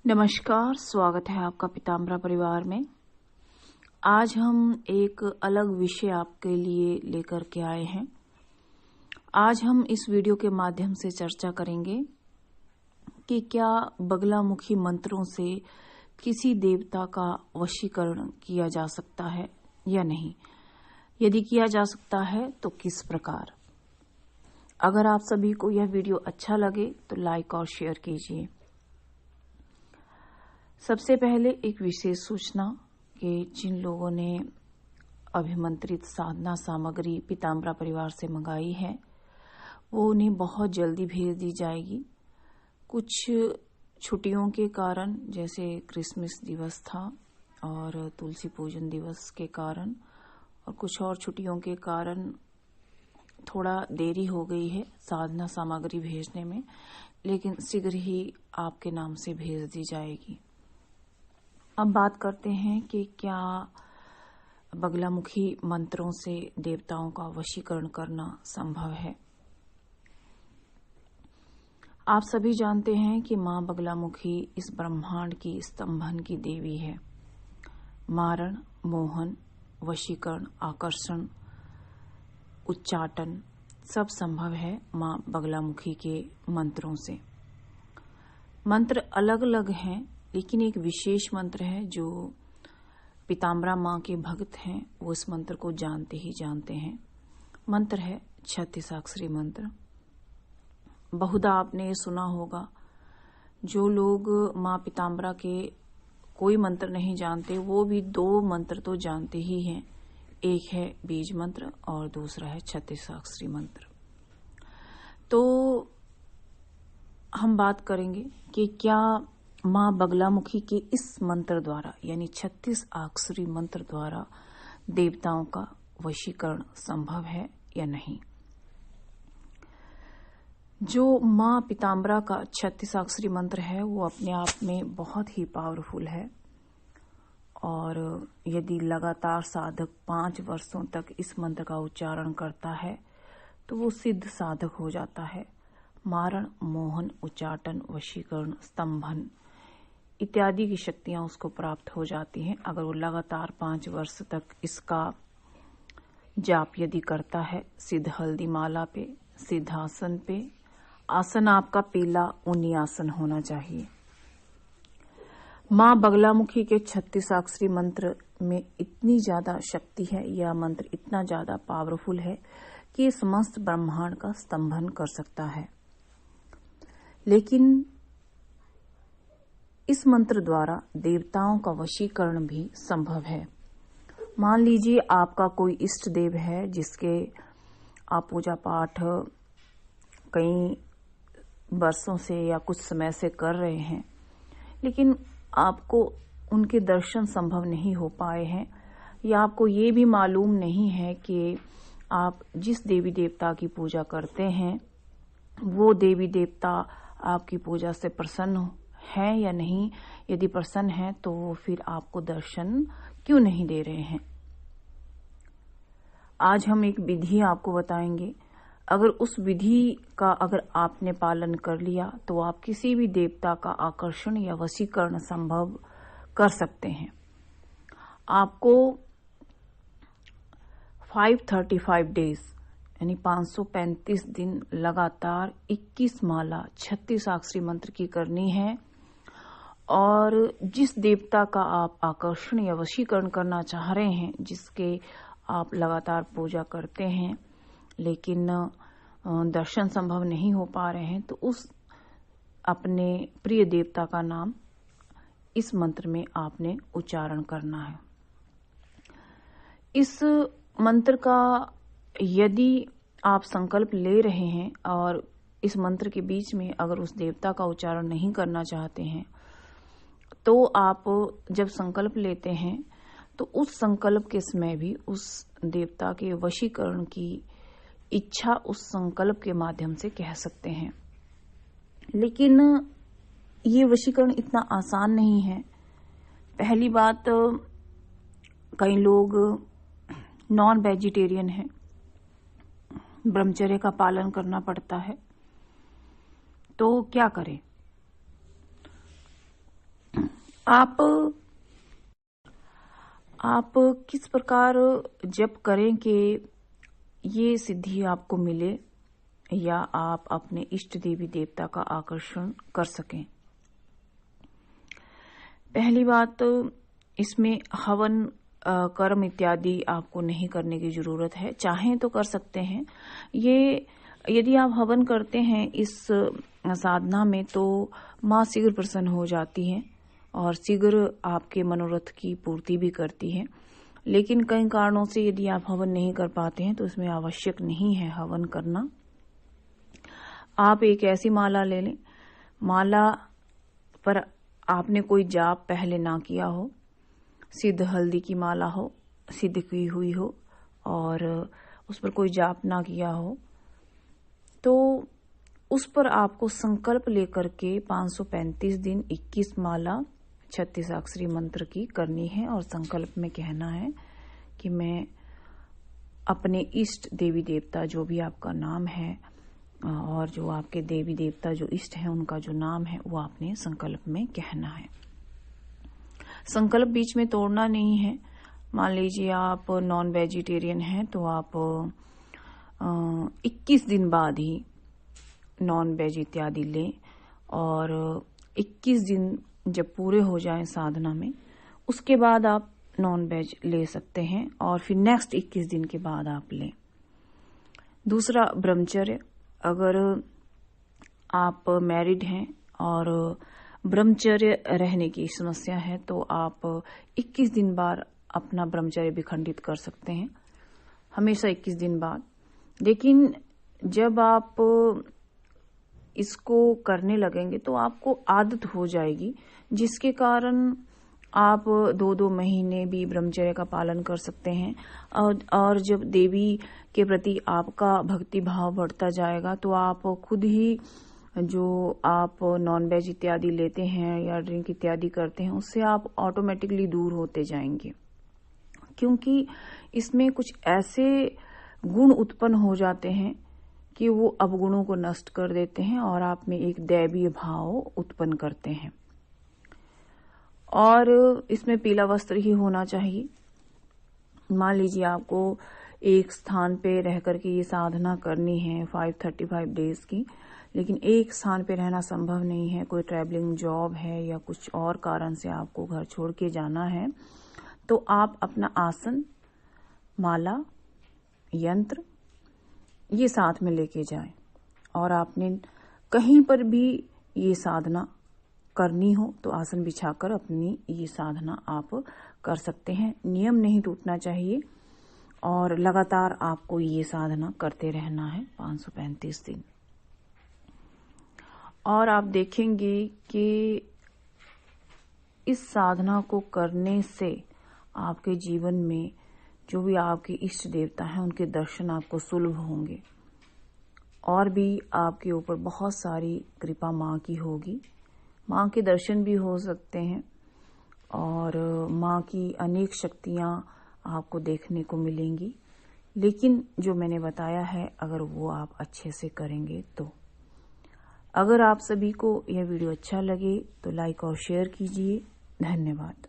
नमस्कार, स्वागत है आपका पीताम्बरा परिवार में। आज हम एक अलग विषय आपके लिए लेकर के आए हैं। आज हम इस वीडियो के माध्यम से चर्चा करेंगे कि क्या बगलामुखी मंत्रों से किसी देवता का वशीकरण किया जा सकता है या नहीं। यदि किया जा सकता है तो किस प्रकार। अगर आप सभी को यह वीडियो अच्छा लगे तो लाइक और शेयर कीजिए। सबसे पहले एक विशेष सूचना कि जिन लोगों ने अभिमंत्रित साधना सामग्री पीताम्बरा परिवार से मंगाई है वो उन्हें बहुत जल्दी भेज दी जाएगी। कुछ छुट्टियों के कारण, जैसे क्रिसमस दिवस था और तुलसी पूजन दिवस के कारण और कुछ और छुट्टियों के कारण थोड़ा देरी हो गई है साधना सामग्री भेजने में, लेकिन शीघ्र ही आपके नाम से भेज दी जाएगी। अब बात करते हैं कि क्या बगलामुखी मंत्रों से देवताओं का वशीकरण करना संभव है। आप सभी जानते हैं कि मां बगलामुखी इस ब्रह्मांड की स्तंभन की देवी है। मारण, मोहन, वशीकरण, आकर्षण, उच्चाटन सब संभव है मां बगलामुखी के मंत्रों से। मंत्र अलग अलग हैं, लेकिन एक विशेष मंत्र है जो पीताम्बरा मां के भक्त हैं वो इस मंत्र को जानते ही जानते हैं। मंत्र है 36 अक्षरी मंत्र। बहुधा आपने ये सुना होगा। जो लोग मां पीताम्बरा के कोई मंत्र नहीं जानते वो भी दो मंत्र तो जानते ही हैं। एक है बीज मंत्र और दूसरा है 36 अक्षरी मंत्र। तो हम बात करेंगे कि क्या मां बगलामुखी के इस मंत्र द्वारा यानी 36 अक्षरी मंत्र द्वारा देवताओं का वशीकरण संभव है या नहीं। जो मां पीताम्बरा का 36 अक्षरी मंत्र है वो अपने आप में बहुत ही पावरफुल है और यदि लगातार साधक 5 वर्षों तक इस मंत्र का उच्चारण करता है तो वो सिद्ध साधक हो जाता है। मारण, मोहन, उच्चाटन, वशीकरण, स्तंभन इत्यादि की शक्तियां उसको प्राप्त हो जाती हैं अगर वो लगातार 5 वर्ष तक इसका जाप यदि करता है। सिद्ध हल्दी माला पे, सिद्ध आसन पे, आसन आपका पीला ऊनी आसन होना चाहिए। मां बगलामुखी के 36 अक्षरी मंत्र में इतनी ज्यादा शक्ति है, यह मंत्र इतना ज्यादा पावरफुल है कि ये समस्त ब्रह्मांड का स्तंभन कर सकता है। लेकिन इस मंत्र द्वारा देवताओं का वशीकरण भी संभव है। मान लीजिए आपका कोई इष्ट देव है जिसके आप पूजा पाठ कई वर्षों से या कुछ समय से कर रहे हैं, लेकिन आपको उनके दर्शन संभव नहीं हो पाए हैं या आपको ये भी मालूम नहीं है कि आप जिस देवी देवता की पूजा करते हैं वो देवी देवता आपकी पूजा से प्रसन्न है या नहीं। यदि प्रसन्न है तो वो फिर आपको दर्शन क्यों नहीं दे रहे हैं। आज हम एक विधि आपको बताएंगे। अगर उस विधि का अगर आपने पालन कर लिया तो आप किसी भी देवता का आकर्षण या वशीकरण संभव कर सकते हैं। आपको 535 डेज यानी 535 दिन लगातार 21 माला 36 अक्षरी मंत्र की करनी है और जिस देवता का आप आकर्षण या वशीकरण करना चाह रहे हैं, जिसके आप लगातार पूजा करते हैं लेकिन दर्शन संभव नहीं हो पा रहे हैं, तो उस अपने प्रिय देवता का नाम इस मंत्र में आपने उच्चारण करना है। इस मंत्र का यदि आप संकल्प ले रहे हैं और इस मंत्र के बीच में अगर उस देवता का उच्चारण नहीं करना चाहते हैं तो आप जब संकल्प लेते हैं तो उस संकल्प के समय भी उस देवता के वशीकरण की इच्छा उस संकल्प के माध्यम से कह सकते हैं। लेकिन ये वशीकरण इतना आसान नहीं है। पहली बात, कई लोग नॉन वेजिटेरियन हैं, ब्रह्मचर्य का पालन करना पड़ता है, तो क्या करें। आप किस प्रकार जप करें कि ये सिद्धि आपको मिले या आप अपने इष्ट देवी देवता का आकर्षण कर सकें। पहली बात, इसमें हवन कर्म इत्यादि आपको नहीं करने की जरूरत है, चाहें तो कर सकते हैं। ये यदि आप हवन करते हैं इस साधना में तो माँ शीघ्र प्रसन्न हो जाती है और शीघ्र आपके मनोरथ की पूर्ति भी करती है। लेकिन कई कारणों से यदि आप हवन नहीं कर पाते हैं तो इसमें आवश्यक नहीं है हवन करना। आप एक ऐसी माला ले लें, माला पर आपने कोई जाप पहले ना किया हो, सिद्ध हल्दी की माला हो, सिद्ध की हुई हो और उस पर कोई जाप ना किया हो, तो उस पर आपको संकल्प लेकर के 535 दिन 21 माला 36 अक्षरी मंत्र की करनी है और संकल्प में कहना है कि मैं अपने इष्ट देवी देवता, जो भी आपका नाम है और जो आपके देवी देवता जो इष्ट है उनका जो नाम है वो आपने संकल्प में कहना है। संकल्प बीच में तोड़ना नहीं है। मान लीजिए आप नॉन वेजिटेरियन हैं तो आप 21 दिन बाद ही नॉन वेज इत्यादि लें और 21 दिन जब पूरे हो जाएं साधना में, उसके बाद आप नॉन वेज ले सकते हैं और फिर नेक्स्ट 21 दिन के बाद आप लें। दूसरा, ब्रह्मचर्य। अगर आप मैरिड हैं और ब्रह्मचर्य रहने की समस्या है तो आप 21 दिन बाद अपना ब्रह्मचर्य भी खंडित कर सकते हैं, हमेशा 21 दिन बाद। लेकिन जब आप इसको करने लगेंगे तो आपको आदत हो जाएगी, जिसके कारण आप 2-2 महीने भी ब्रह्मचर्य का पालन कर सकते हैं। और जब देवी के प्रति आपका भक्ति भाव बढ़ता जाएगा तो आप खुद ही जो आप नॉन वेज इत्यादि लेते हैं या ड्रिंक इत्यादि करते हैं उससे आप ऑटोमेटिकली दूर होते जाएंगे, क्योंकि इसमें कुछ ऐसे गुण उत्पन्न हो जाते हैं कि वो अवगुणों को नष्ट कर देते हैं और आप में एक दैवीय भाव उत्पन्न करते हैं। और इसमें पीला वस्त्र ही होना चाहिए। मान लीजिए आपको एक स्थान पे रह करके ये साधना करनी है 535 डेज की, लेकिन एक स्थान पे रहना संभव नहीं है, कोई ट्रैवलिंग जॉब है या कुछ और कारण से आपको घर छोड़ के जाना है, तो आप अपना आसन, माला, यंत्र ये साथ में लेके जाएं और आपने कहीं पर भी ये साधना करनी हो तो आसन बिछाकर अपनी ये साधना आप कर सकते हैं। नियम नहीं टूटना चाहिए और लगातार आपको ये साधना करते रहना है 535 दिन। और आप देखेंगे कि इस साधना को करने से आपके जीवन में जो भी आपके इष्ट देवता हैं उनके दर्शन आपको सुलभ होंगे और भी आपके ऊपर बहुत सारी कृपा माँ की होगी। माँ के दर्शन भी हो सकते हैं और माँ की अनेक शक्तियाँ आपको देखने को मिलेंगी, लेकिन जो मैंने बताया है अगर वो आप अच्छे से करेंगे तो। अगर आप सभी को यह वीडियो अच्छा लगे तो लाइक और शेयर कीजिए। धन्यवाद।